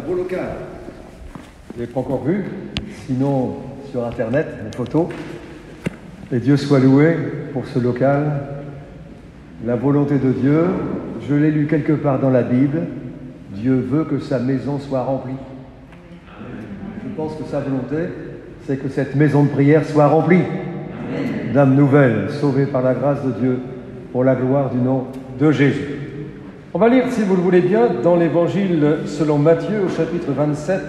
un beau local. Vous n'avez pas encore vu, sinon sur Internet, les photos. Et Dieu soit loué pour ce local. La volonté de Dieu, je l'ai lu quelque part dans la Bible, Dieu veut que sa maison soit remplie. Je pense que sa volonté, c'est que cette maison de prière soit remplie d'âmes nouvelles, sauvées par la grâce de Dieu, pour la gloire du nom de Jésus. On va lire, si vous le voulez bien, dans l'Évangile selon Matthieu, au chapitre 27.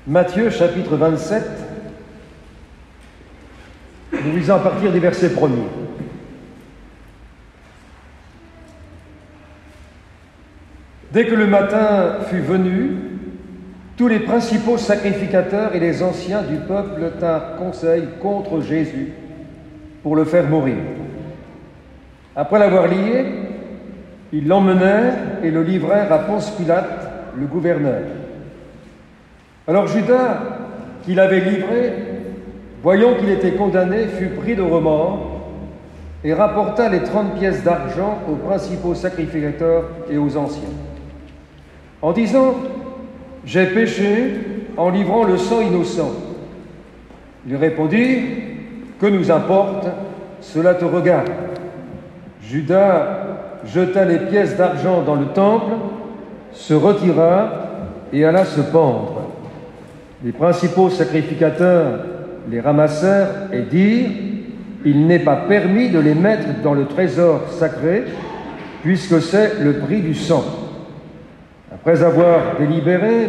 Matthieu, chapitre 27, nous lisons à partir des versets premiers. Dès que le matin fut venu, tous les principaux sacrificateurs et les anciens du peuple tinrent conseil contre Jésus pour le faire mourir. Après l'avoir lié, ils l'emmenèrent et le livrèrent à Ponce Pilate, le gouverneur. Alors Judas, qui l'avait livré, voyant qu'il était condamné, fut pris de remords et rapporta les 30 pièces d'argent aux principaux sacrificateurs et aux anciens, en disant « J'ai péché en livrant le sang innocent. » Il répondit « Que nous importe, cela te regarde. » Judas jeta les pièces d'argent dans le temple, se retira et alla se pendre. Les principaux sacrificateurs les ramassèrent et dirent « Il n'est pas permis de les mettre dans le trésor sacré, puisque c'est le prix du sang. » Après avoir délibéré,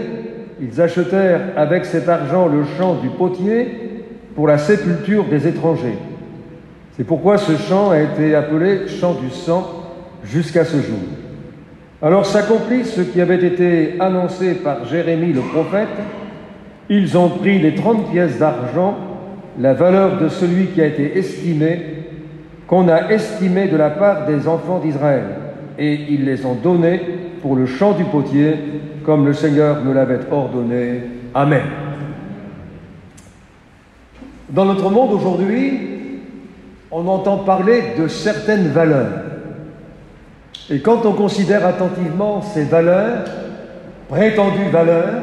ils achetèrent avec cet argent le champ du potier pour la sépulture des étrangers. C'est pourquoi ce champ a été appelé champ du sang jusqu'à ce jour. Alors s'accomplit ce qui avait été annoncé par Jérémie le prophète. Ils ont pris les 30 pièces d'argent, la valeur de celui qui a été estimé, qu'on a estimé de la part des enfants d'Israël, et ils les ont donnés pour le champ du potier, comme le Seigneur me l'avait ordonné. Amen. Dans notre monde aujourd'hui, on entend parler de certaines valeurs. Et quand on considère attentivement ces valeurs, prétendues valeurs,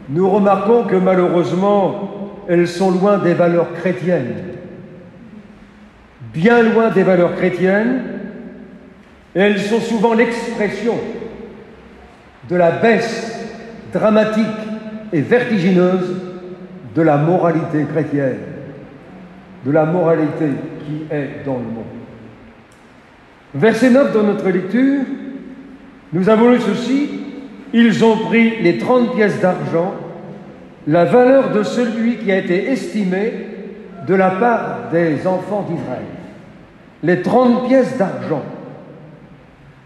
nous remarquons que malheureusement, elles sont loin des valeurs chrétiennes. Bien loin des valeurs chrétiennes, et elles sont souvent l'expression de la baisse dramatique et vertigineuse de la moralité chrétienne, de la moralité qui est dans le monde. Verset 9 dans notre lecture, nous avons lu ceci: ils ont pris les 30 pièces d'argent, la valeur de celui qui a été estimé de la part des enfants d'Israël. Les 30 pièces d'argent,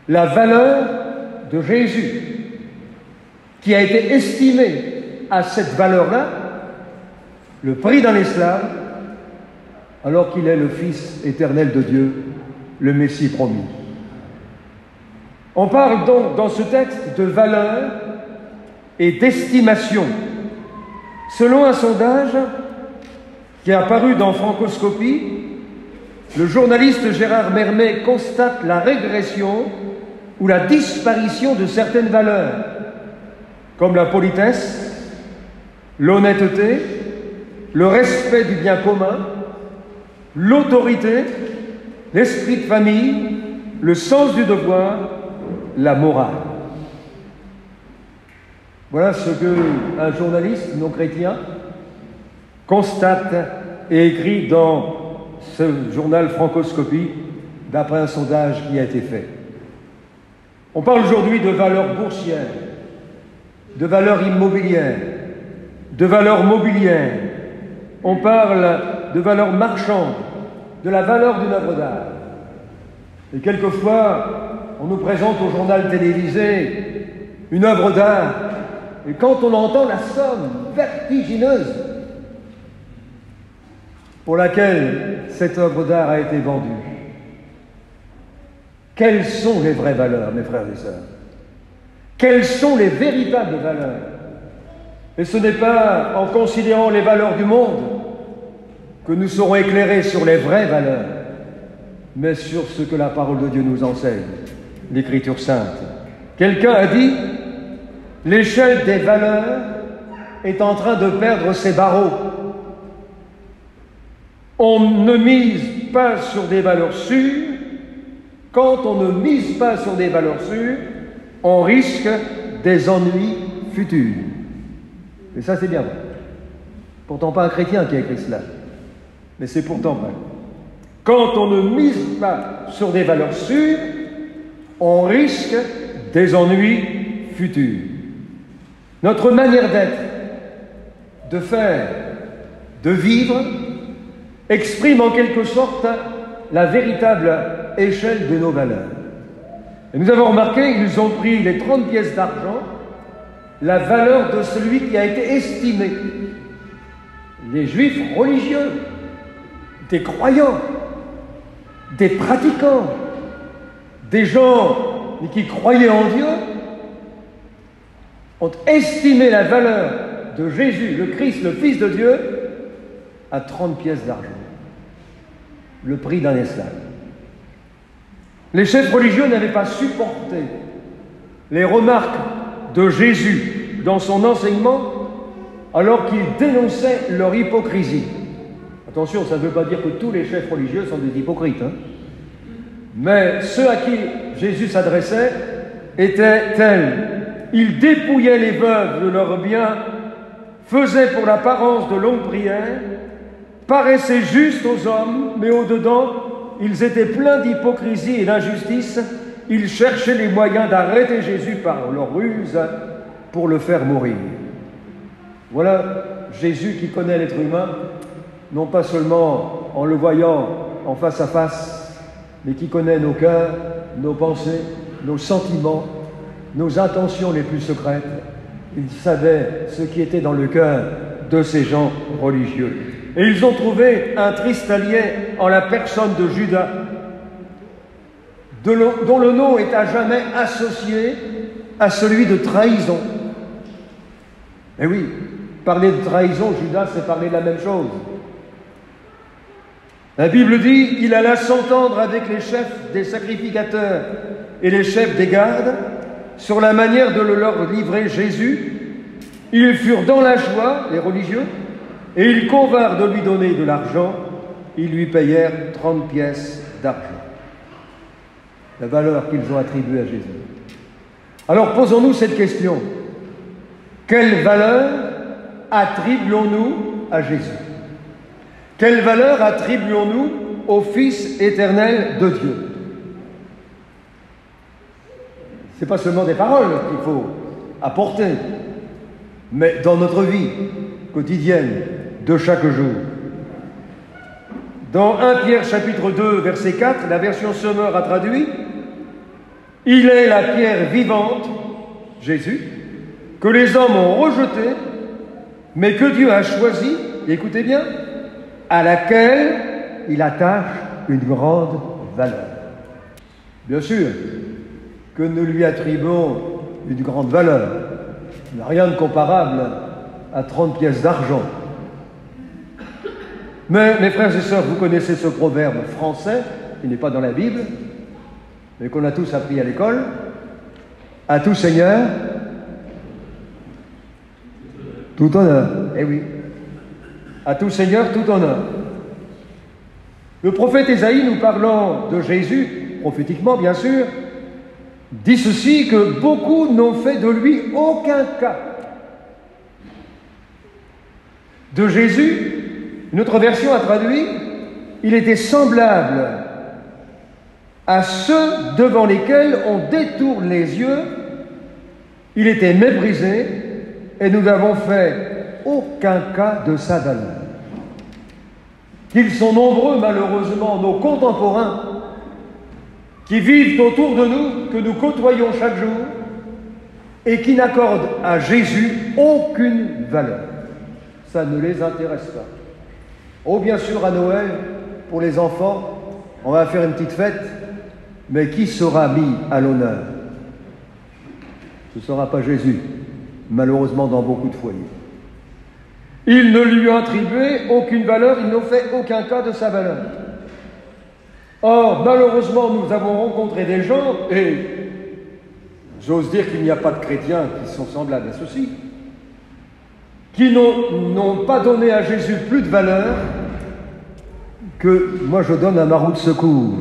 la valeur de Jésus, qui a été estimé à cette valeur-là, le prix d'un esclave, alors qu'il est le Fils éternel de Dieu, le Messie promis. On parle donc dans ce texte de valeur et d'estimation. Selon un sondage qui est apparu dans Francoscopie, le journaliste Gérard Mermet constate la régression ou la disparition de certaines valeurs, comme la politesse, l'honnêteté, le respect du bien commun, l'autorité, l'esprit de famille, le sens du devoir, la morale. Voilà ce qu'un journaliste non chrétien constate et écrit dans ce journal Francoscopie, d'après un sondage qui a été fait. On parle aujourd'hui de valeurs boursières, de valeurs immobilières, de valeurs mobilières. On parle de valeurs marchandes, de la valeur d'une œuvre d'art. Et quelquefois, on nous présente au journal télévisé une œuvre d'art, et quand on entend la somme vertigineuse pour laquelle cette œuvre d'art a été vendue, quelles sont les vraies valeurs, mes frères et sœurs? Quelles sont les véritables valeurs? Et ce n'est pas en considérant les valeurs du monde que nous serons éclairés sur les vraies valeurs. mais sur ce que la parole de Dieu nous enseigne, l'Écriture sainte. Quelqu'un a dit, l'échelle des valeurs est en train de perdre ses barreaux. On ne mise pas sur des valeurs sûres. Quand on ne mise pas sur des valeurs sûres, on risque des ennuis futurs. Et ça, c'est bien vrai. Pourtant pas un chrétien qui a écrit cela, mais c'est pourtant vrai. Quand on ne mise pas sur des valeurs sûres, on risque des ennuis futurs. Notre manière d'être, de faire, de vivre, exprime en quelque sorte la véritable échelle de nos valeurs. Et nous avons remarqué, ils ont pris les 30 pièces d'argent, la valeur de celui qui a été estimé. Les juifs religieux, des croyants, des pratiquants, des gens qui croyaient en Dieu, ont estimé la valeur de Jésus, le Christ, le Fils de Dieu, à 30 pièces d'argent, le prix d'un esclave. Les chefs religieux n'avaient pas supporté les remarques de Jésus dans son enseignement alors qu'il dénonçait leur hypocrisie. Attention, ça ne veut pas dire que tous les chefs religieux sont des hypocrites, hein. Mais ceux à qui Jésus s'adressait étaient tels. Ils dépouillaient les veuves de leurs biens, faisaient pour l'apparence de longues prières, paraissaient justes aux hommes, mais au-dedans, ils étaient pleins d'hypocrisie et d'injustice. Ils cherchaient les moyens d'arrêter Jésus par leur ruse pour le faire mourir. Voilà Jésus qui connaît l'être humain, non pas seulement en le voyant en face à face, mais qui connaît nos cœurs, nos pensées, nos sentiments, nos intentions les plus secrètes. Il savait ce qui était dans le cœur de ces gens religieux. Et ils ont trouvé un triste allié en la personne de Judas, dont le nom est à jamais associé à celui de trahison. Et oui, parler de trahison, Judas, c'est parler de la même chose. La Bible dit, il alla s'entendre avec les chefs des sacrificateurs et les chefs des gardes sur la manière de le leur livrer Jésus. Ils furent dans la joie, les religieux, et ils convinrent de lui donner de l'argent. Ils lui payèrent 30 pièces d'argent. La valeur qu'ils ont attribuée à Jésus. Alors posons-nous cette question. Quelle valeur attribuons-nous à Jésus? Quelle valeur attribuons-nous au Fils éternel de Dieu? Ce n'est pas seulement des paroles qu'il faut apporter, mais dans notre vie quotidienne de chaque jour. Dans 1 Pierre chapitre 2, verset 4, la version Semeur a traduit « Il est la pierre vivante, Jésus, que les hommes ont rejetée, mais que Dieu a choisie, écoutez bien, à laquelle il attache une grande valeur. » Bien sûr que nous lui attribuons une grande valeur. Il n'y a rien de comparable à 30 pièces d'argent. Mais, mes frères et sœurs, vous connaissez ce proverbe français, qui n'est pas dans la Bible, mais qu'on a tous appris à l'école. À tout Seigneur, tout honneur. Eh oui. À tout Seigneur, tout honneur. Le prophète Ésaïe, nous parlant de Jésus, prophétiquement bien sûr, dit ceci, que beaucoup n'ont fait de lui aucun cas. De Jésus, une autre version a traduit, il était semblable à ceux devant lesquels on détourne les yeux, il était méprisé et nous n'avons fait aucun cas de sa valeur. Qu'ils sont nombreux, malheureusement, nos contemporains qui vivent autour de nous, que nous côtoyons chaque jour et qui n'accordent à Jésus aucune valeur. Ça ne les intéresse pas. Oh, bien sûr, à Noël, pour les enfants, on va faire une petite fête, mais qui sera mis à l'honneur? Ce ne sera pas Jésus, malheureusement dans beaucoup de foyers. Ils ne lui ont attribué aucune valeur, ils n'ont fait aucun cas de sa valeur. Or, malheureusement, nous avons rencontré des gens, et j'ose dire qu'il n'y a pas de chrétiens qui sont semblables à ceux-ci, qui n'ont pas donné à Jésus plus de valeur que moi je donne à ma roue de secours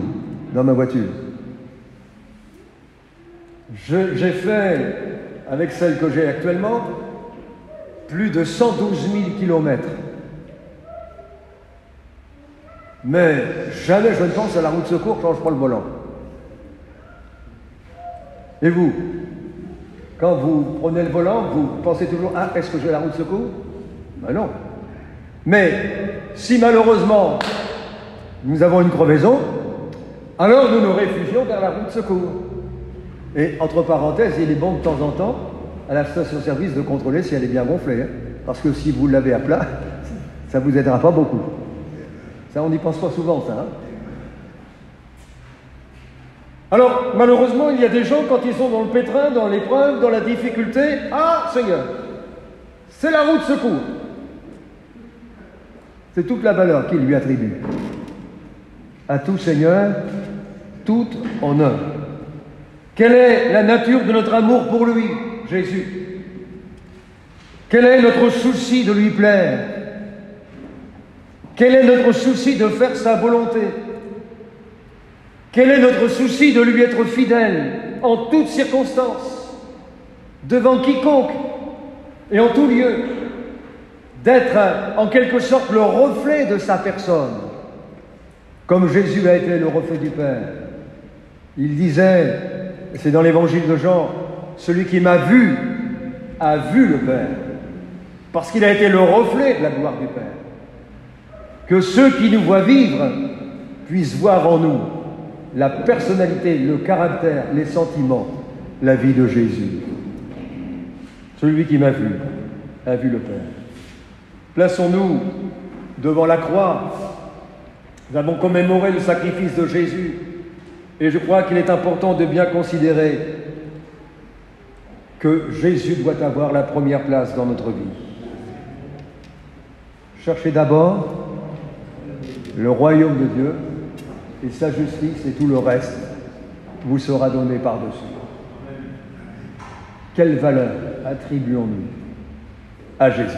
dans ma voiture. J'ai fait, avec celle que j'ai actuellement, plus de 112 000 kilomètres. Mais jamais je ne pense à la roue de secours quand je prends le volant. Et vous, quand vous prenez le volant, vous pensez toujours « Ah, est-ce que j'ai la roue de secours ?» Ben non. Mais si malheureusement nous avons une crevaison, alors nous nous réfugions vers la roue de secours. Et entre parenthèses, il est bon de temps en temps, à la station-service, de contrôler si elle est bien gonflée. Hein, parce que si vous l'avez à plat, ça ne vous aidera pas beaucoup. Ça, on n'y pense pas souvent, ça. Hein. Alors, malheureusement, il y a des gens, quand ils sont dans le pétrin, dans l'épreuve, dans la difficulté, « Ah, Seigneur, c'est la roue de secours !» C'est toute la valeur qu'il lui attribue. À tout Seigneur, tout honneur. Quelle est la nature de notre amour pour lui, Jésus? Quel est notre souci de lui plaire? Quel est notre souci de faire sa volonté? Quel est notre souci de lui être fidèle en toutes circonstances, devant quiconque et en tout lieu, d'être en quelque sorte le reflet de sa personne, comme Jésus a été le reflet du Père. Il disait, c'est dans l'évangile de Jean, « Celui qui m'a vu a vu le Père », parce qu'il a été le reflet de la gloire du Père. Que ceux qui nous voient vivre puissent voir en nous la personnalité, le caractère, les sentiments, la vie de Jésus. Celui qui m'a vu a vu le Père. Plaçons-nous devant la croix. Nous avons commémoré le sacrifice de Jésus et je crois qu'il est important de bien considérer que Jésus doit avoir la première place dans notre vie. Cherchez d'abord le royaume de Dieu et sa justice et tout le reste vous sera donné par-dessus. Quelle valeur attribuons-nous à Jésus?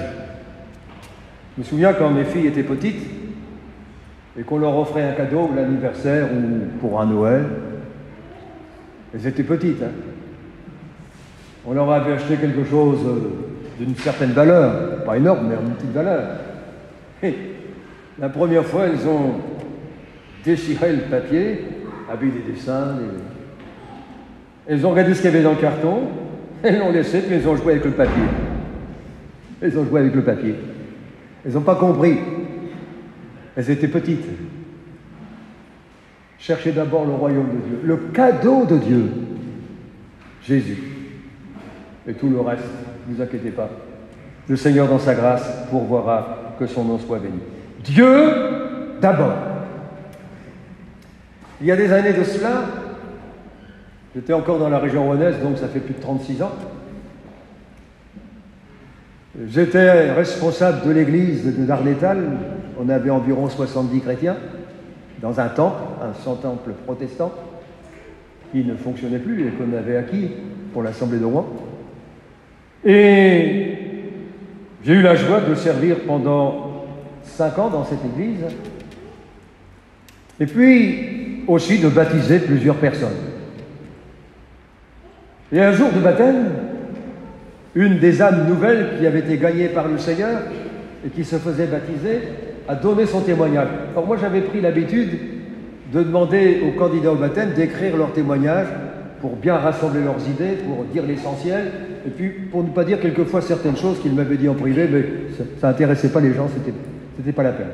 Je me souviens quand mes filles étaient petites et qu'on leur offrait un cadeau, l'anniversaire ou pour un Noël. Elles étaient petites. Hein. On leur avait acheté quelque chose d'une certaine valeur, pas énorme, mais une petite valeur. Et la première fois, elles ont déchiré le papier avec des dessins. Elles ont regardé ce qu'il y avait dans le carton, elles l'ont laissé, puis elles ont joué avec le papier. Elles ont joué avec le papier. Elles n'ont pas compris. Elles étaient petites. Cherchez d'abord le royaume de Dieu, le cadeau de Dieu, Jésus. Et tout le reste, ne vous inquiétez pas. Le Seigneur, dans sa grâce, pourvoira que son nom soit béni. Dieu d'abord. Il y a des années de cela, j'étais encore dans la région rouennaise, donc ça fait plus de 36 ans. J'étais responsable de l'église de Darnétal. On avait environ 70 chrétiens dans un temple, un temple protestant, qui ne fonctionnait plus et qu'on avait acquis pour l'Assemblée de Rouen. Et j'ai eu la joie de servir pendant 5 ans dans cette église. Et puis aussi de baptiser plusieurs personnes. Et un jour de baptême, une des âmes nouvelles qui avait été gagnée par le Seigneur et qui se faisait baptiser a donné son témoignage. Alors moi j'avais pris l'habitude de demander aux candidats au baptême d'écrire leur témoignage pour bien rassembler leurs idées, pour dire l'essentiel, et puis pour ne pas dire quelquefois certaines choses qu'ils m'avaient dit en privé, mais ça n'intéressait pas les gens, c'était pas la peine.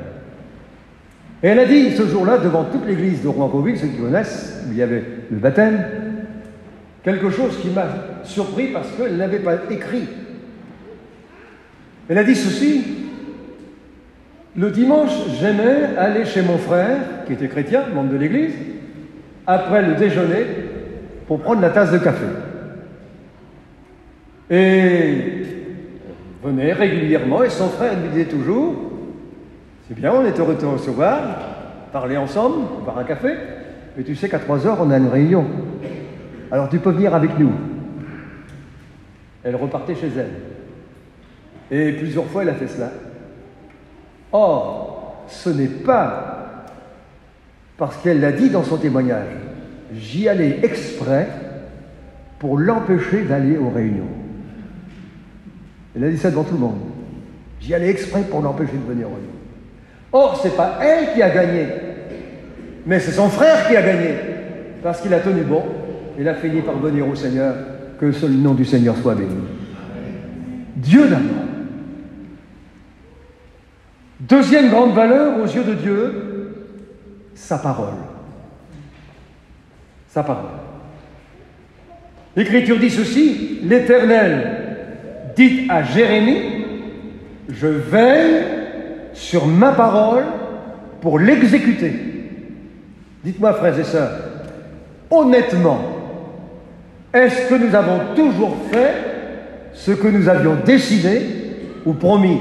Et elle a dit ce jour-là, devant toute l'église de Rouen-Vauville, ceux qui connaissent, où il y avait le baptême, quelque chose qui m'a surpris parce qu'elle n'avait pas écrit. Elle a dit ceci: le dimanche, j'aimais aller chez mon frère, qui était chrétien, membre de l'église, après le déjeuner, pour prendre la tasse de café. Et venait régulièrement, et son frère lui disait toujours: c'est bien, on est heureux de te recevoir, parler ensemble, boire un café. mais tu sais qu'à 3 heures, on a une réunion. Alors tu peux venir avec nous. Elle repartait chez elle. Et plusieurs fois, elle a fait cela. Or, ce n'est pas parce qu'elle l'a dit dans son témoignage. J'y allais exprès pour l'empêcher d'aller aux réunions. Elle a dit ça devant tout le monde. J'y allais exprès pour l'empêcher de venir aux réunions. Or, ce n'est pas elle qui a gagné, mais c'est son frère qui a gagné, parce qu'il a tenu bon. Il a fini par venir au Seigneur. Que le nom du Seigneur soit béni. Dieu d'abord. Deuxième grande valeur aux yeux de Dieu, sa parole. Sa parole. L'Écriture dit ceci, l'Éternel dit à Jérémie, je veille sur ma parole pour l'exécuter. Dites-moi, frères et sœurs, honnêtement, est-ce que nous avons toujours fait ce que nous avions décidé ou promis?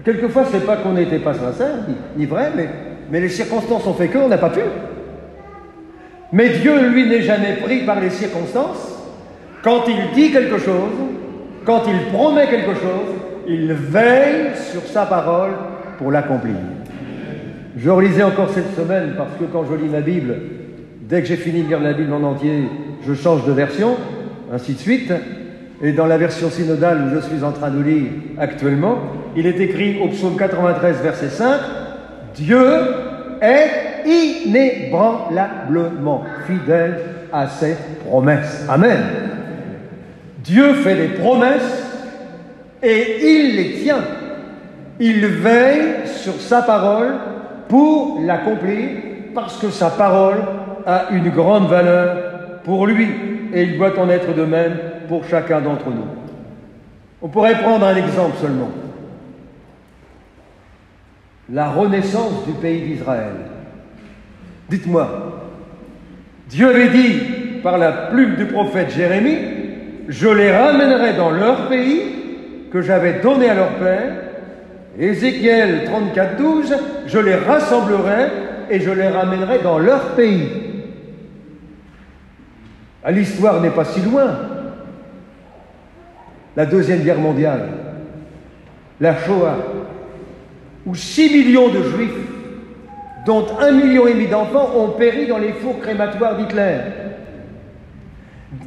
Quelquefois, ce n'est pas qu'on n'était pas sincère, ni vrai, mais les circonstances ont fait qu'on n'a pas pu. Mais Dieu, lui, n'est jamais pris par les circonstances. Quand il dit quelque chose, quand il promet quelque chose, il veille sur sa parole pour l'accomplir. Je relisais encore cette semaine, parce que quand je lis ma Bible, dès que j'ai fini de lire la Bible en entier, je change de version, ainsi de suite. Et dans la version synodale où je suis en train de lire actuellement, il est écrit au psaume 93, verset 5, « Dieu est inébranlablement fidèle à ses promesses. » Amen. Dieu fait des promesses et il les tient. Il veille sur sa parole pour l'accomplir parce que sa parole a une grande valeur pour lui et il doit en être de même pour chacun d'entre nous. On pourrait prendre un exemple seulement. La renaissance du pays d'Israël. Dites-moi, Dieu avait dit par la plume du prophète Jérémie, je les ramènerai dans leur pays que j'avais donné à leur père. Ézéchiel 34, 12, je les rassemblerai et je les ramènerai dans leur pays. L'histoire n'est pas si loin. La Deuxième Guerre mondiale, la Shoah, où 6 millions de Juifs, dont 1,5 million d'enfants, ont péri dans les fours crématoires d'Hitler.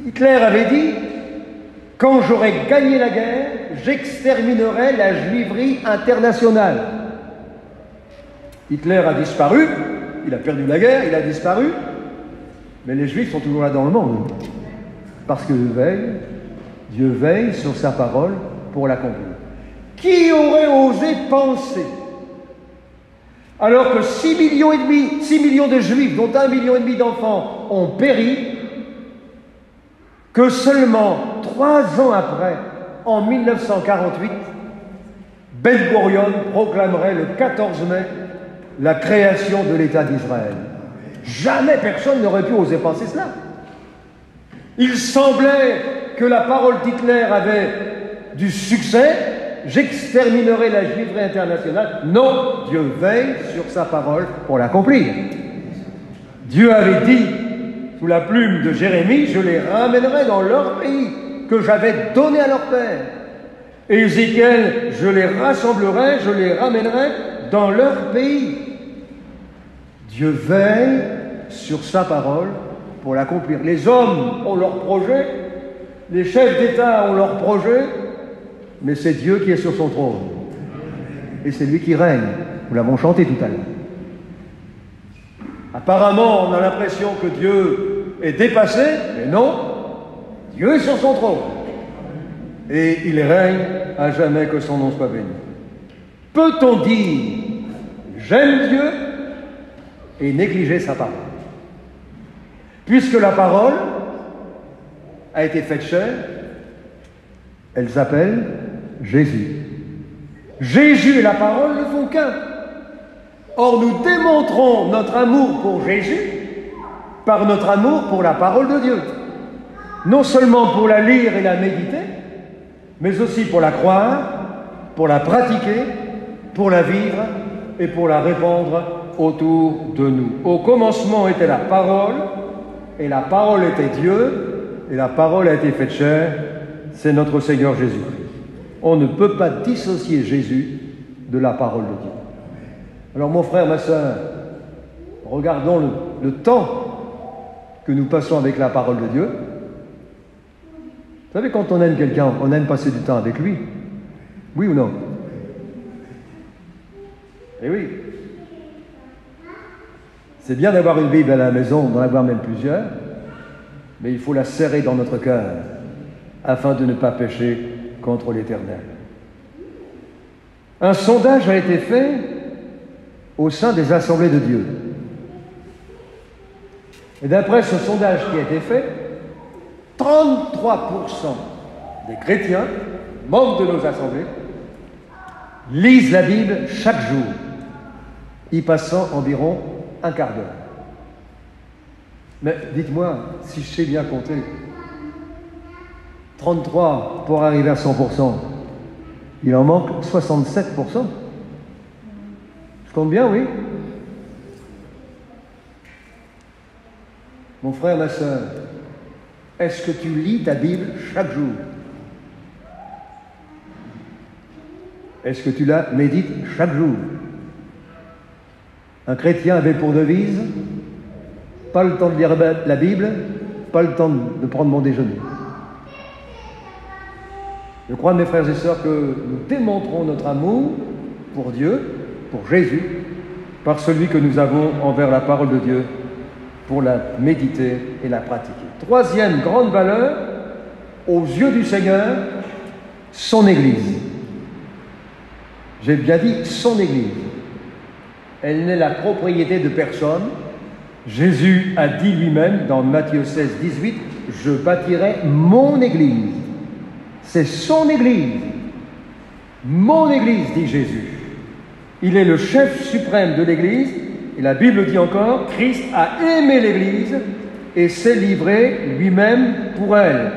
Hitler avait dit « Quand j'aurai gagné la guerre, j'exterminerai la juiverie internationale. » Hitler a disparu, il a perdu la guerre, il a disparu, mais les Juifs sont toujours là dans le monde, parce que Dieu veille sur sa parole pour l'accomplir. Qui aurait osé penser, alors que 6 millions de Juifs, dont 1,5 million d'enfants, ont péri, que seulement 3 ans après, en 1948, Ben Gurion proclamerait le 14 mai la création de l'État d'Israël. Jamais personne n'aurait pu oser penser cela. Il semblait que la parole d'Hitler avait du succès. J'exterminerai la juiverie internationale. Non, Dieu veille sur sa parole pour l'accomplir. Dieu avait dit, sous la plume de Jérémie, je les ramènerai dans leur pays que j'avais donné à leur père. Et Ézéchiel, je les rassemblerai, je les ramènerai dans leur pays. Dieu veille sur sa parole pour l'accomplir. Les hommes ont leur projet, les chefs d'État ont leur projet, mais c'est Dieu qui est sur son trône. Et c'est lui qui règne. Nous l'avons chanté tout à l'heure. Apparemment, on a l'impression que Dieu est dépassé, mais non, Dieu est sur son trône. Et il règne à jamais, que son nom soit béni. Peut-on dire « j'aime Dieu » et négliger sa parole? Puisque la parole a été faite chair, elle s'appelle Jésus. Jésus et la parole ne font qu'un. Or, nous démontrons notre amour pour Jésus par notre amour pour la parole de Dieu. Non seulement pour la lire et la méditer, mais aussi pour la croire, pour la pratiquer, pour la vivre et pour la répandre autour de nous. Au commencement était la parole, et la parole était Dieu, et la parole a été faite chair, c'est notre Seigneur Jésus-Christ. On ne peut pas dissocier Jésus de la parole de Dieu. Alors mon frère, ma sœur, regardons le temps que nous passons avec la parole de Dieu. Vous savez, quand on aime quelqu'un, on aime passer du temps avec lui. Oui ou non? Eh oui. C'est bien d'avoir une Bible à la maison, d'en avoir même plusieurs, mais il faut la serrer dans notre cœur afin de ne pas pécher contre l'Éternel. Un sondage a été fait au sein des assemblées de Dieu. Et d'après ce sondage qui a été fait, 33% des chrétiens, membres de nos assemblées, lisent la Bible chaque jour, y passant environ un quart d'heure. Mais dites-moi, si je sais bien compter, 33 pour arriver à 100%, il en manque 67%. Je compte bien, oui? Mon frère, ma sœur, est-ce que tu lis ta Bible chaque jour? Est-ce que tu la médites chaque jour? Un chrétien avait pour devise, pas le temps de lire la Bible, pas le temps de prendre mon déjeuner. Je crois, mes frères et sœurs, que nous démontrons notre amour pour Dieu, pour Jésus, par celui que nous avons envers la parole de Dieu, pour la méditer et la pratiquer. Troisième grande valeur, aux yeux du Seigneur, son Église. J'ai bien dit son Église. Elle n'est la propriété de personne. Jésus a dit lui-même dans Matthieu 16, 18, « Je bâtirai mon Église ». C'est son Église. Mon Église, dit Jésus. Il est le chef suprême de l'Église. Et la Bible dit encore, Christ a aimé l'Église et s'est livré lui-même pour elle.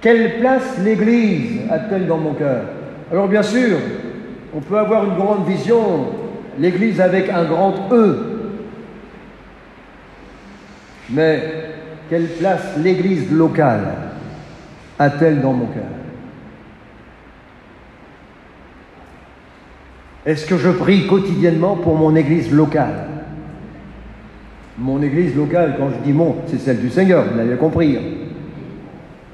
Quelle place l'Église a-t-elle dans mon cœur? Alors bien sûr, on peut avoir une grande vision, l'Église avec un grand E. Mais quelle place l'Église locale a-t-elle dans mon cœur? Est-ce que je prie quotidiennement pour mon Église locale? Mon Église locale, quand je dis mon, c'est celle du Seigneur, vous l'avez compris.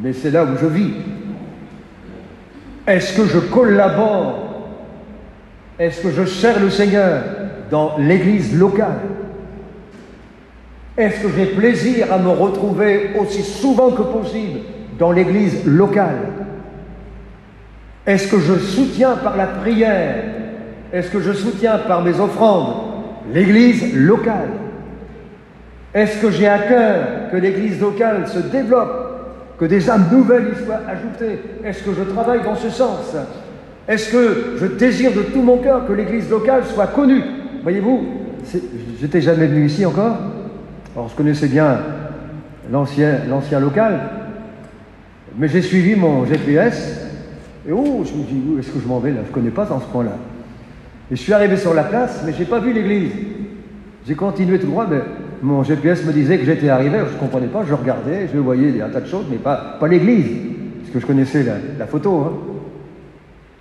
Mais c'est là où je vis. Est-ce que je collabore? Est-ce que je sers le Seigneur dans l'Église locale? Est-ce que j'ai plaisir à me retrouver aussi souvent que possible dans l'Église locale? Est-ce que je soutiens par la prière? Est-ce que je soutiens par mes offrandes l'Église locale? Est-ce que j'ai à cœur que l'Église locale se développe, que des âmes nouvelles y soient ajoutées? Est-ce que je travaille dans ce sens? Est-ce que je désire de tout mon cœur que l'Église locale soit connue? Voyez-vous, j'étais jamais venu ici encore. Alors je connaissais bien l'ancien local, mais j'ai suivi mon GPS, et oh, je me dis, où est-ce que je m'en vais là? Je ne connais pas dans ce coin-là. Et je suis arrivé sur la place, mais je n'ai pas vu l'église. J'ai continué tout droit, mais mon GPS me disait que j'étais arrivé, je ne comprenais pas, je regardais, je voyais un tas de choses, mais pas l'église, parce que je connaissais la photo. Hein.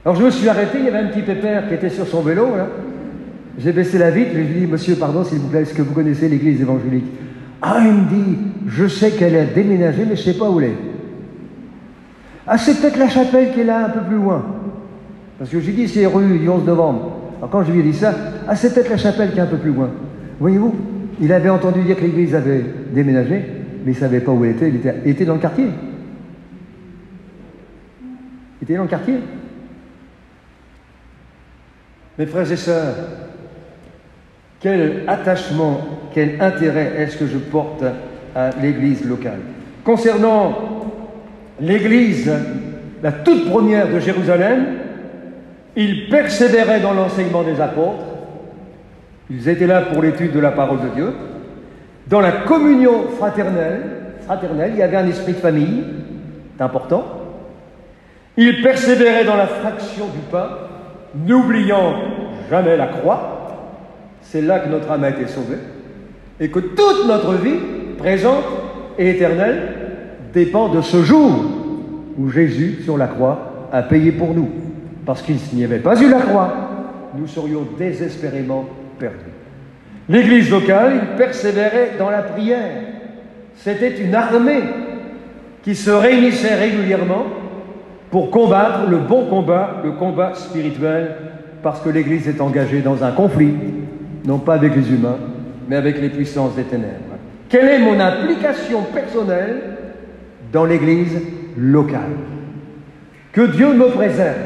Alors je me suis arrêté, il y avait un petit pépère qui était sur son vélo, là. J'ai baissé la vitre, je lui ai dit, monsieur, pardon, s'il vous plaît, est-ce que vous connaissez l'église évangélique? Ah, il me dit, je sais qu'elle est déménagée, mais je ne sais pas où elle est. Ah, c'est peut-être la chapelle qui est là, un peu plus loin. Parce que j'ai dit, c'est rue du 11 novembre. Alors quand je lui ai dit ça, ah, c'est peut-être la chapelle qui est un peu plus loin. Voyez-vous, il avait entendu dire que l'église avait déménagé, mais il ne savait pas où elle était. Il était dans le quartier. Il était dans le quartier. Mes frères et sœurs, quel attachement, quel intérêt est-ce que je porte à l'église locale? Concernant l'église, la toute première de Jérusalem, ils persévéraient dans l'enseignement des apôtres, ils étaient là pour l'étude de la parole de Dieu, dans la communion fraternelle, il y avait un esprit de famille, c'est important, ils persévéraient dans la fraction du pain, n'oubliant jamais la croix, c'est là que notre âme a été sauvée, et que toute notre vie, présente et éternelle, dépend de ce jour où Jésus, sur la croix, a payé pour nous. Parce qu'il n'y avait pas eu la croix, nous serions désespérément perdus. L'Église locale, il persévérait dans la prière. C'était une armée qui se réunissait régulièrement pour combattre le bon combat, le combat spirituel, parce que l'Église est engagée dans un conflit, non pas avec les humains, mais avec les puissances des ténèbres. Quelle est mon implication personnelle dans l'Église locale? Que Dieu me préserve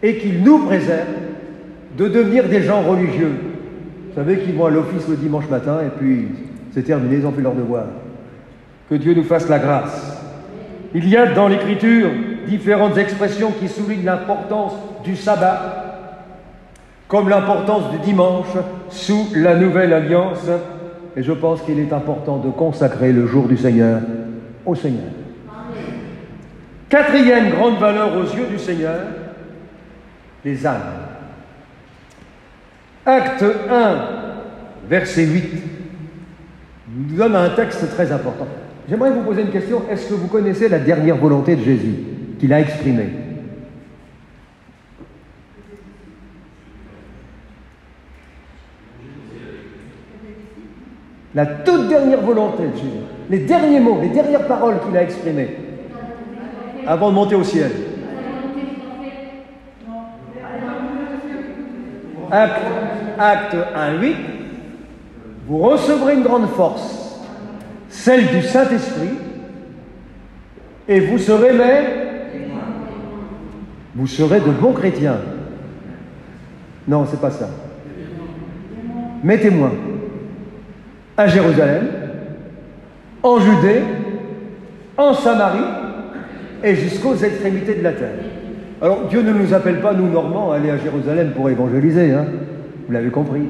et qu'il nous préserve de devenir des gens religieux. Vous savez qu'ils vont à l'office le dimanche matin et puis c'est terminé, ils ont fait leur devoir. Que Dieu nous fasse la grâce. Il y a dans l'Écriture différentes expressions qui soulignent l'importance du sabbat, comme l'importance du dimanche sous la Nouvelle Alliance. Et je pense qu'il est important de consacrer le jour du Seigneur au Seigneur. Quatrième grande valeur aux yeux du Seigneur, les âmes. Acte 1, verset 8, nous donne un texte très important. J'aimerais vous poser une question. Est-ce que vous connaissez la dernière volonté de Jésus qu'il a exprimée? La toute dernière volonté de Jésus, les derniers mots, les dernières paroles qu'il a exprimées avant de monter au ciel. Acte 1:8, vous recevrez une grande force, celle du Saint-Esprit, et vous serez de bons chrétiens. Non, c'est pas ça. Mes témoins à Jérusalem, en Judée, en Samarie et jusqu'aux extrémités de la terre. Alors, Dieu ne nous appelle pas, nous, Normands, à aller à Jérusalem pour évangéliser, hein. Vous l'avez compris.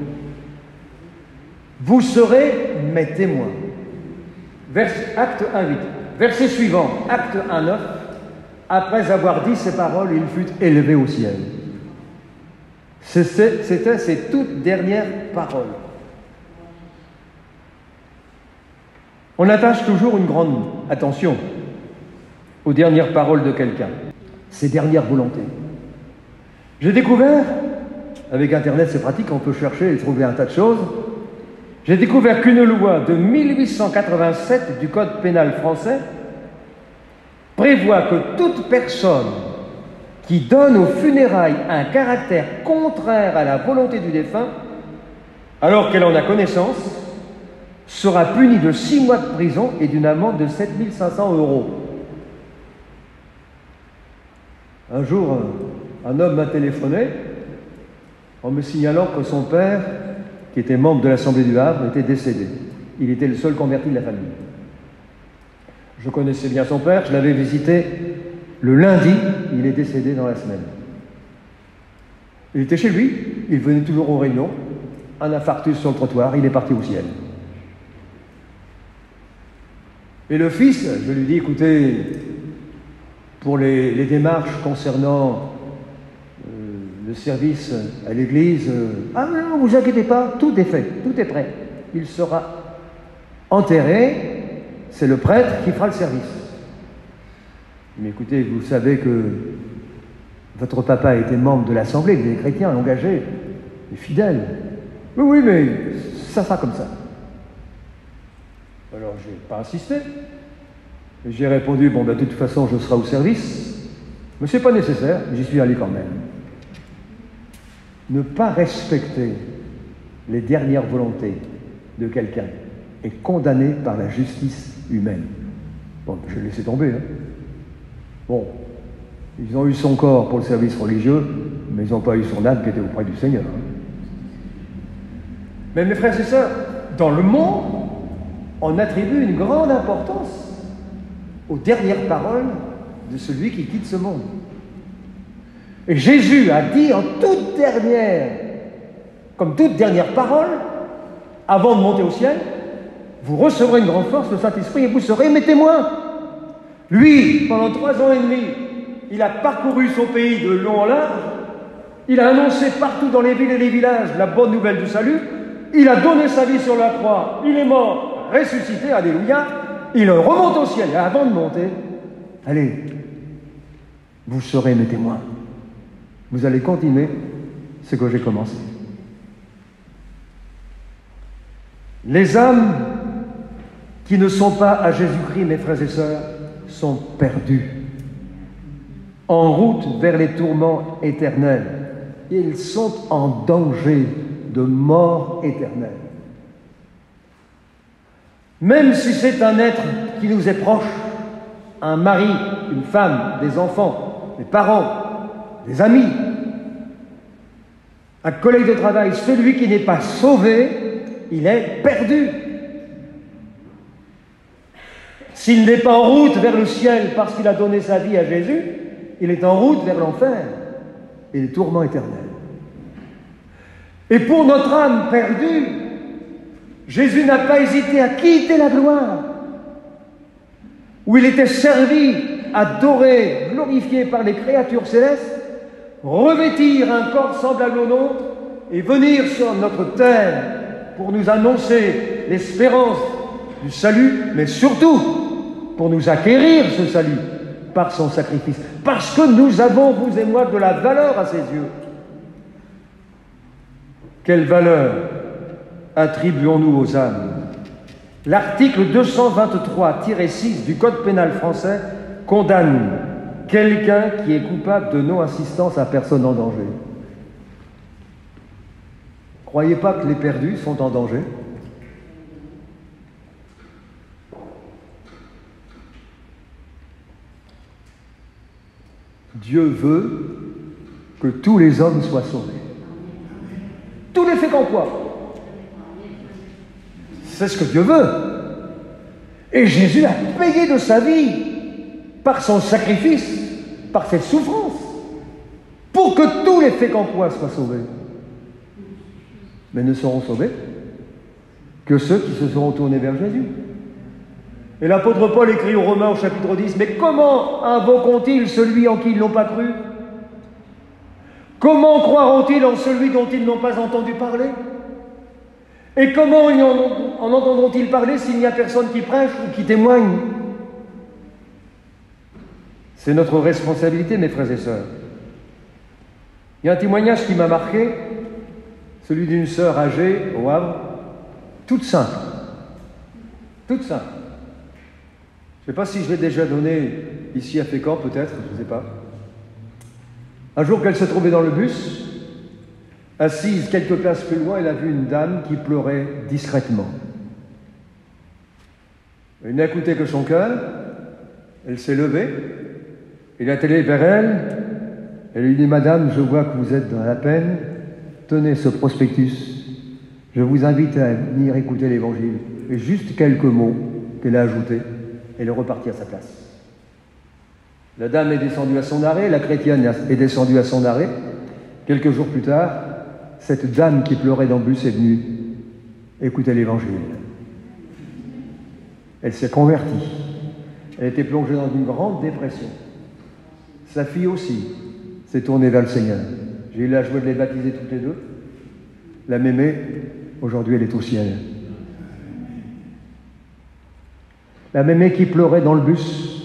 Vous serez mes témoins. Acte 1:8. Verset suivant, Acte 1:9. Après avoir dit ces paroles, il fut élevé au ciel. C'était ses toutes dernières paroles. On attache toujours une grande attention aux dernières paroles de quelqu'un, ses dernières volontés. J'ai découvert, avec Internet c'est pratique, on peut chercher et trouver un tas de choses, j'ai découvert qu'une loi de 1887 du Code pénal français prévoit que toute personne qui donne aux funérailles un caractère contraire à la volonté du défunt, alors qu'elle en a connaissance, sera punie de 6 mois de prison et d'une amende de 7 500 €. Un jour, un homme m'a téléphoné en me signalant que son père, qui était membre de l'Assemblée du Havre, était décédé. Il était le seul converti de la famille. Je connaissais bien son père, je l'avais visité le lundi, il est décédé dans la semaine. Il était chez lui, il venait toujours aux réunions, un infarctus sur le trottoir, il est parti au ciel. Et le fils, je lui dis, écoutez, pour les démarches concernant le service à l'église, ah non, vous inquiétez pas, tout est fait, tout est prêt. Il sera enterré, c'est le prêtre qui fera le service. Mais écoutez, vous savez que votre papa était membre de l'Assemblée, des chrétiens engagés et fidèles. Oui, oui, mais ça sera comme ça. Alors, je n'ai pas insisté. J'ai répondu, bon, ben, de toute façon, je serai au service, mais ce n'est pas nécessaire, j'y suis allé quand même. Ne pas respecter les dernières volontés de quelqu'un est condamné par la justice humaine. Bon, je l'ai laissé tomber, hein. Bon, ils ont eu son corps pour le service religieux, mais ils n'ont pas eu son âme qui était auprès du Seigneur. Mais mes frères et sœurs, dans le monde, on attribue une grande importance aux dernières paroles de celui qui quitte ce monde. Et Jésus a dit en toute dernière, comme toute dernière parole, avant de monter au ciel, vous recevrez une grande force, le Saint-Esprit, et vous serez mes témoins. Lui, pendant 3 ans et demi, il a parcouru son pays de long en large, Il a annoncé partout dans les villes et les villages la bonne nouvelle du salut. Il a donné sa vie sur la croix. Il est mort, ressuscité, alléluia. Il remonte au ciel. Et avant de monter, allez, vous serez mes témoins. Vous allez continuer ce que j'ai commencé. Les âmes qui ne sont pas à Jésus-Christ, mes frères et sœurs, sont perdues, en route vers les tourments éternels. Ils sont en danger de mort éternelle. Même si c'est un être qui nous est proche, un mari, une femme, des enfants, des parents, des amis, un collègue de travail, celui qui n'est pas sauvé, il est perdu. S'il n'est pas en route vers le ciel parce qu'il a donné sa vie à Jésus, il est en route vers l'enfer et les tourments éternels. Et pour notre âme perdue, Jésus n'a pas hésité à quitter la gloire, où il était servi, adoré, glorifié par les créatures célestes, revêtir un corps semblable au nôtre et venir sur notre terre pour nous annoncer l'espérance du salut, mais surtout pour nous acquérir ce salut par son sacrifice. Parce que nous avons, vous et moi, de la valeur à ses yeux. Quelle valeur attribuons-nous aux âmes? L'article 223-6 du Code pénal français condamne quelqu'un qui est coupable de non-assistance à personne en danger. Croyez pas que les perdus sont en danger. Dieu veut que tous les hommes soient sauvés. Tous les Fécampois. C'est ce que Dieu veut. Et Jésus a payé de sa vie par son sacrifice, par cette souffrance, pour que tous les Fécampois soient sauvés. Mais ne seront sauvés que ceux qui se seront tournés vers Jésus. Et l'apôtre Paul écrit aux Romains au chapitre 10, « Mais comment invoqueront-ils celui en qui ils n'ont pas cru? Comment croiront-ils en celui dont ils n'ont pas entendu parler? Et comment en entendront-ils parler s'il n'y a personne qui prêche ou qui témoigne ?» C'est notre responsabilité, mes frères et sœurs. Il y a un témoignage qui m'a marqué, celui d'une sœur âgée au Havre, toute simple. Toute simple. Je ne sais pas si je l'ai déjà donné ici à Fécamp, peut-être, je ne sais pas. Un jour qu'elle se trouvait dans le bus, assise quelques places plus loin, elle a vu une dame qui pleurait discrètement. Elle n'a écouté que son cœur, elle s'est levée, il est allé vers elle, elle lui dit « Madame, je vois que vous êtes dans la peine, tenez ce prospectus, je vous invite à venir écouter l'Évangile. » Et juste quelques mots qu'elle a ajoutés, elle est repartie à sa place. La dame est descendue à son arrêt, la chrétienne est descendue à son arrêt. Quelques jours plus tard, cette dame qui pleurait dans le bus est venue écouter l'Évangile. Elle s'est convertie. Elle était plongée dans une grande dépression. Sa fille aussi s'est tournée vers le Seigneur. J'ai eu la joie de les baptiser toutes les deux. La mémé, aujourd'hui, elle est au ciel. La mémé qui pleurait dans le bus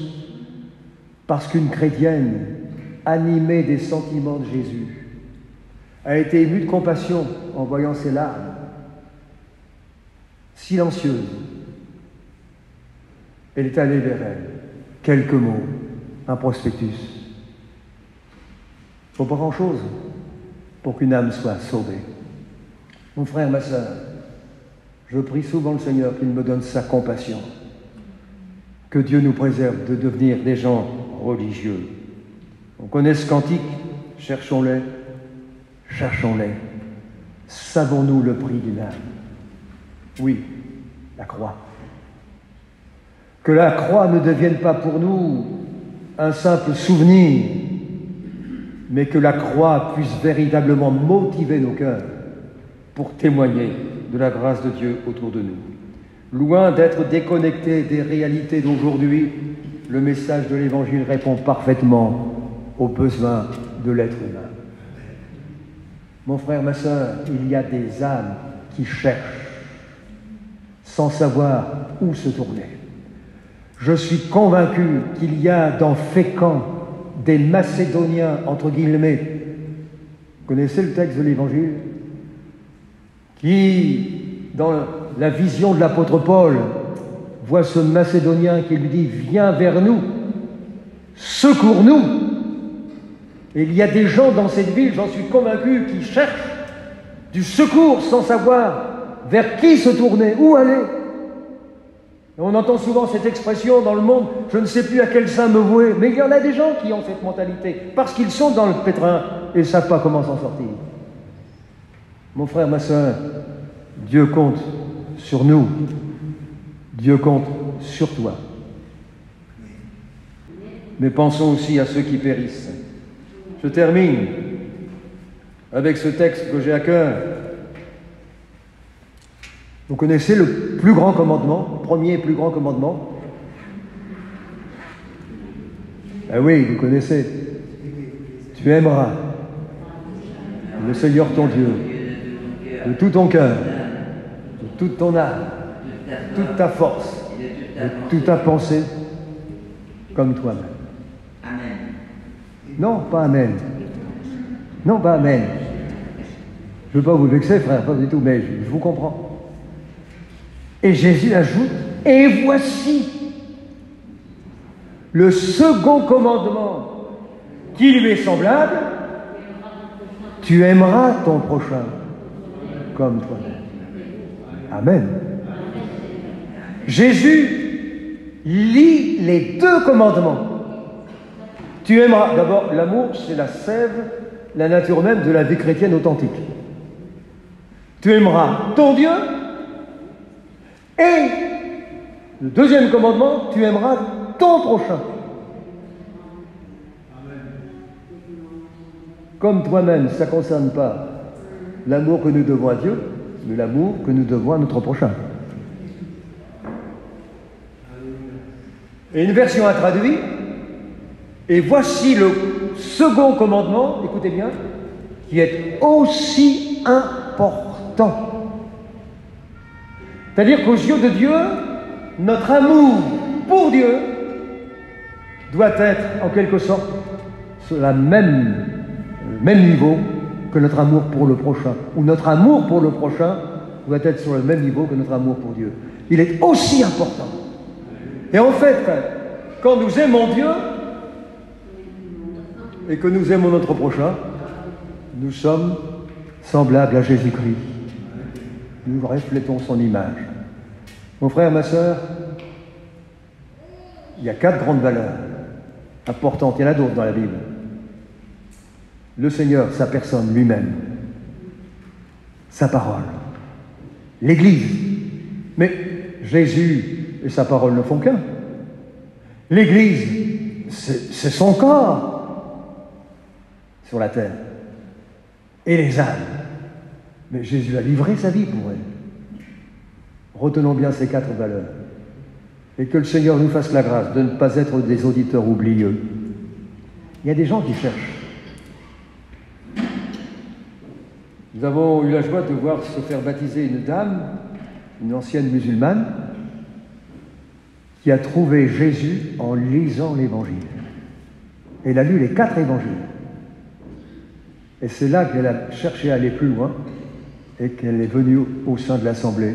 parce qu'une chrétienne, animée des sentiments de Jésus, a été émue de compassion en voyant ses larmes, silencieuse. Elle est allée vers elle. Quelques mots, un prospectus. Il ne faut pas grand-chose pour qu'une âme soit sauvée. Mon frère, ma sœur, je prie souvent le Seigneur qu'il me donne sa compassion. Que Dieu nous préserve de devenir des gens religieux. On connaît ce cantique, cherchons-les, cherchons-les. Savons-nous le prix d'une âme? Oui, la croix. Que la croix ne devienne pas pour nous un simple souvenir, mais que la croix puisse véritablement motiver nos cœurs pour témoigner de la grâce de Dieu autour de nous. Loin d'être déconnecté des réalités d'aujourd'hui, le message de l'Évangile répond parfaitement aux besoins de l'être humain. Mon frère, ma sœur, il y a des âmes qui cherchent sans savoir où se tourner. Je suis convaincu qu'il y a dans Fécamp des Macédoniens, entre guillemets, vous connaissez le texte de l'Évangile, qui, dans la vision de l'apôtre Paul, voit ce Macédonien qui lui dit « Viens vers nous, secours-nous ». Et il y a des gens dans cette ville, j'en suis convaincu, qui cherchent du secours sans savoir vers qui se tourner, où aller. Et on entend souvent cette expression dans le monde « je ne sais plus à quel saint me vouer ». Mais il y en a des gens qui ont cette mentalité, parce qu'ils sont dans le pétrin et ne savent pas comment s'en sortir. Mon frère, ma sœur, Dieu compte sur nous. Dieu compte sur toi. Mais pensons aussi à ceux qui périssent. Je termine avec ce texte que j'ai à cœur. Vous connaissez le plus grand commandement, premier et plus grand commandement? Ah oui, vous connaissez. Tu aimeras le Seigneur ton Dieu de tout ton cœur, de toute ton âme, toute ta force, de toute ta pensée, comme toi-même. Amen. Non, pas amen. Non, pas amen. Je ne veux pas vous vexer, frère, pas du tout, mais je vous comprends. Et Jésus ajoute, et voici le second commandement qui lui est semblable, tu aimeras ton prochain comme toi-même. Amen. Jésus lit les deux commandements. Tu aimeras, d'abord, l'amour, c'est la sève, la nature même de la vie chrétienne authentique. Tu aimeras ton Dieu, et le deuxième commandement, tu aimeras ton prochain. Comme toi-même, ça ne concerne pas l'amour que nous devons à Dieu, mais l'amour que nous devons à notre prochain. Et une version a traduit, et voici le second commandement, écoutez bien, qui est aussi important. C'est-à-dire qu'aux yeux de Dieu, notre amour pour Dieu doit être en quelque sorte sur le même niveau que notre amour pour le prochain, ou notre amour pour le prochain doit être sur le même niveau que notre amour pour Dieu. Il est aussi important. Et en fait, quand nous aimons Dieu et que nous aimons notre prochain, nous sommes semblables à Jésus-Christ. Nous reflétons son image. Mon frère, ma sœur, il y a 4 grandes valeurs importantes. Il y en a d'autres dans la Bible. Le Seigneur, sa personne lui-même, sa parole, l'Église. Mais Jésus et sa parole ne font qu'un. L'Église, c'est son corps sur la terre. Et les âmes. Mais Jésus a livré sa vie pour elles. Retenons bien ces 4 valeurs. Et que le Seigneur nous fasse la grâce de ne pas être des auditeurs oublieux. Il y a des gens qui cherchent. Nous avons eu la joie de voir se faire baptiser une dame, une ancienne musulmane, qui a trouvé Jésus en lisant l'Évangile. Elle a lu les 4 évangiles. Et c'est là qu'elle a cherché à aller plus loin et qu'elle est venue au sein de l'Assemblée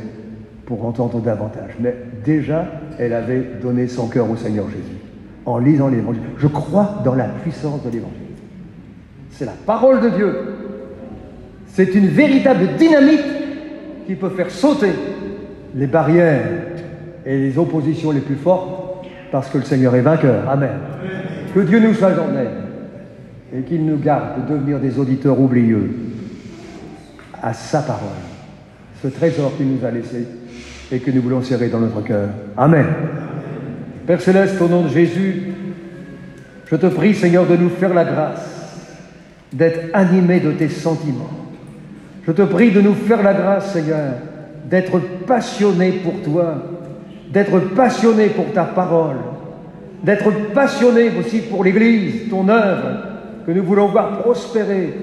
pour entendre davantage. Mais déjà, elle avait donné son cœur au Seigneur Jésus en lisant l'Évangile. Je crois dans la puissance de l'Évangile. C'est la parole de Dieu. C'est une véritable dynamite qui peut faire sauter les barrières et les oppositions les plus fortes parce que le Seigneur est vainqueur. Amen. Que Dieu nous soit en aide et qu'il nous garde de devenir des auditeurs oublieux à sa parole, ce trésor qu'il nous a laissé et que nous voulons serrer dans notre cœur. Amen. Père Céleste, au nom de Jésus, je te prie, Seigneur, de nous faire la grâce d'être animés de tes sentiments. Je te prie de nous faire la grâce, Seigneur, d'être passionnés pour toi, d'être passionnés pour ta parole, d'être passionnés aussi pour l'Église, ton œuvre, que nous voulons voir prospérer,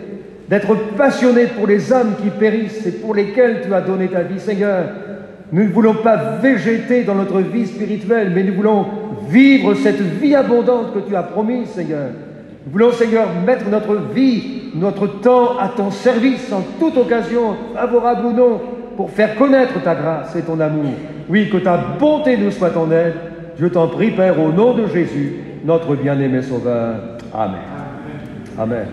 d'être passionné pour les âmes qui périssent et pour lesquelles tu as donné ta vie, Seigneur. Nous ne voulons pas végéter dans notre vie spirituelle, mais nous voulons vivre cette vie abondante que tu as promise, Seigneur. Nous voulons, Seigneur, mettre notre vie, notre temps à ton service en toute occasion, favorable ou non, pour faire connaître ta grâce et ton amour. Oui, que ta bonté nous soit en aide. Je t'en prie, Père, au nom de Jésus, notre bien-aimé Sauveur. Amen. Amen.